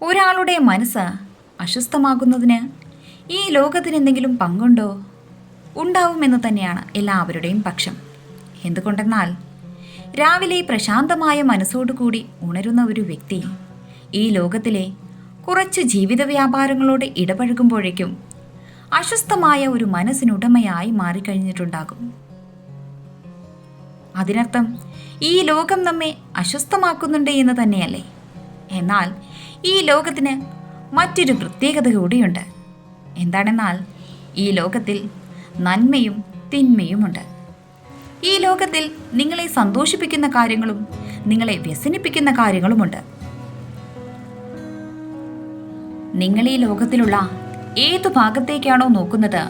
ഒരാളുടെ മനസ്സ് അസ്വസ്ഥമാകുന്നതിന് ഈ ലോകത്തിന് എന്തെങ്കിലും പങ്കുണ്ടോ? ഉണ്ടാവുമെന്ന് തന്നെയാണ് എല്ലാവരുടെയും പക്ഷം. എന്തുകൊണ്ടെന്നാൽ രാവിലെ പ്രശാന്തമായ മനസ്സോടുകൂടി ഉണരുന്ന ഒരു വ്യക്തി ഈ ലോകത്തിലെ കുറച്ച് ജീവിത വ്യാപാരങ്ങളോട് ഇടപഴകുമ്പോഴേക്കും അസ്വസ്ഥമായ ഒരു മനസ്സിനുടമയായി മാറിക്കഴിഞ്ഞിട്ടുണ്ടാകും. അതിനർത്ഥം ഈ ലോകം നമ്മെ അസ്വസ്ഥമാക്കുന്നുണ്ട് എന്ന് തന്നെയല്ലേ? എന്നാൽ ഈ ലോകത്തിന് മറ്റൊരു പ്രത്യേകത കൂടിയുണ്ട്. എന്താണെന്നാൽ ഈ ലോകത്തിൽ നന്മയും തിന്മയുമുണ്ട്. ഈ ലോകത്തിൽ നിങ്ങളെ സന്തോഷിപ്പിക്കുന്ന കാര്യങ്ങളും നിങ്ങളെ വ്യസനിപ്പിക്കുന്ന കാര്യങ്ങളുമുണ്ട്. നിങ്ങൾ ഈ ലോകത്തിലുള്ള ഏതു ഭാഗത്തേക്കാണോ നോക്കുന്നത്,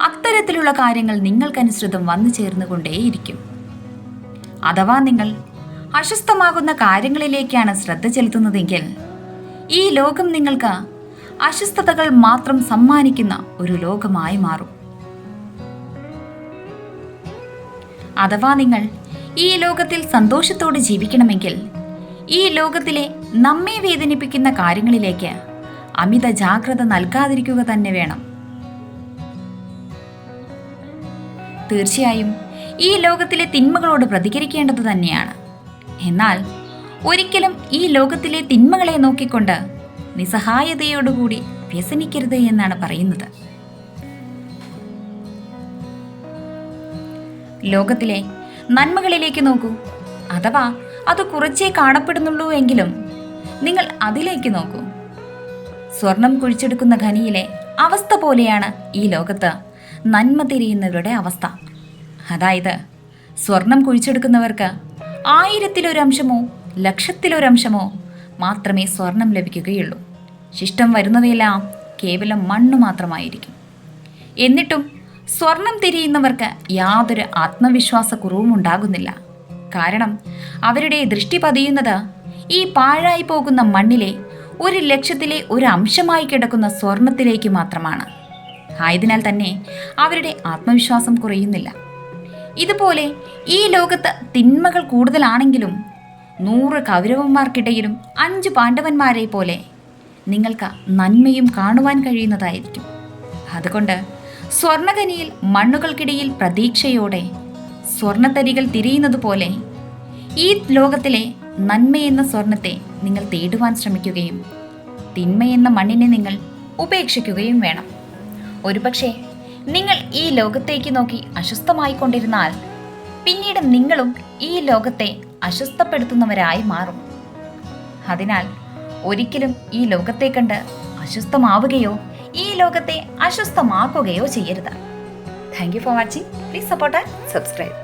അത്തരത്തിലുള്ള കാര്യങ്ങൾ നിങ്ങൾക്കനുസൃതം വന്നു ചേർന്നുകൊണ്ടേയിരിക്കും. അഥവാ നിങ്ങൾ അസ്വസ്ഥമാകുന്ന കാര്യങ്ങളിലേക്കാണ് ശ്രദ്ധ ചെലുത്തുന്നതെങ്കിൽ ഈ ലോകം നിങ്ങൾക്ക് അസ്വസ്ഥതകൾ മാത്രം സമ്മാനിക്കുന്ന ഒരു ലോകമായി മാറും. അഥവാ നിങ്ങൾ ഈ ലോകത്തിൽ സന്തോഷത്തോടെ ജീവിക്കണമെങ്കിൽ ഈ ലോകത്തിലെ നമ്മെ വേദനിപ്പിക്കുന്ന കാര്യങ്ങളിലേക്ക് അമിത ജാഗ്രത നൽകാതിരിക്കുക തന്നെ വേണം. തീർച്ചയായും ഈ ലോകത്തിലെ തിന്മകളോട് പ്രതികരിക്കേണ്ടത് തന്നെയാണ്. എന്നാൽ ഒരിക്കലും ഈ ലോകത്തിലെ തിന്മകളെ നോക്കിക്കൊണ്ട് നിസ്സഹായതയോടുകൂടി വ്യസനിക്കരുത് എന്നാണ് പറയുന്നത്. ലോകത്തിലെ നന്മകളിലേക്ക് നോക്കൂ. അഥവാ അത് കുറച്ചേ കാണപ്പെടുന്നുള്ളൂ എങ്കിലും നിങ്ങൾ അതിലേക്ക് നോക്കൂ. സ്വർണം കുഴിച്ചെടുക്കുന്ന ഖനിയിലെ അവസ്ഥ പോലെയാണ് ഈ ലോകത്ത് നന്മ തിരിയുന്നവരുടെ അവസ്ഥ. അതായത് സ്വർണം കുഴിച്ചെടുക്കുന്നവർക്ക് 1000-ലൊരംശമോ 1,00,000-ലൊരംശമോ മാത്രമേ സ്വർണം ലഭിക്കുകയുള്ളൂ. ശിഷ്ടം വരുന്നവയെല്ലാം കേവലം മണ്ണ് മാത്രമായിരിക്കും. എന്നിട്ടും സ്വർണം തിരിയുന്നവർക്ക് യാതൊരു ആത്മവിശ്വാസക്കുറവും ഉണ്ടാകുന്നില്ല. കാരണം അവരുടെ ദൃഷ്ടി പതിയുന്നത് ഈ പാഴായി പോകുന്ന മണ്ണിലെ 1,00,000-ലെ ഒരു അംശമായി കിടക്കുന്ന സ്വർണത്തിലേക്ക് മാത്രമാണ്. ആയതിനാൽ തന്നെ അവരുടെ ആത്മവിശ്വാസം കുറയുന്നില്ല. ഇതുപോലെ ഈ ലോകത്ത് തിന്മകൾ കൂടുതലാണെങ്കിലും 100 കൗരവന്മാർക്കിടയിലും 5 പാണ്ഡവന്മാരെ പോലെ നിങ്ങൾക്ക് നന്മയും കാണുവാൻ കഴിയുന്നതായിരിക്കും. അതുകൊണ്ട് സ്വർണഖനിയിൽ മണ്ണുകൾക്കിടയിൽ പ്രതീക്ഷയോടെ സ്വർണത്തരികൾ തിരിയുന്നത് പോലെ ഈ ലോകത്തിലെ നന്മയെന്ന സ്വർണത്തെ നിങ്ങൾ തേടുവാൻ ശ്രമിക്കുകയും തിന്മയെന്ന മണ്ണിനെ നിങ്ങൾ ഉപേക്ഷിക്കുകയും വേണം. ഒരുപക്ഷെ നിങ്ങൾ ഈ ലോകത്തേക്ക് നോക്കി അസ്വസ്ഥമായിക്കൊണ്ടിരുന്നാൽ പിന്നീട് നിങ്ങളും ഈ ലോകത്തെ അസ്വസ്ഥപ്പെടുത്തുന്നവരായി മാറും. അതിനാൽ ഒരിക്കലും ഈ ലോകത്തെ കണ്ട് അസ്വസ്ഥമാവുകയോ ഈ ലോകത്തെ അസ്വസ്ഥമാക്കുകയോ ചെയ്യരുത്. Thank you for watching. Please support and subscribe.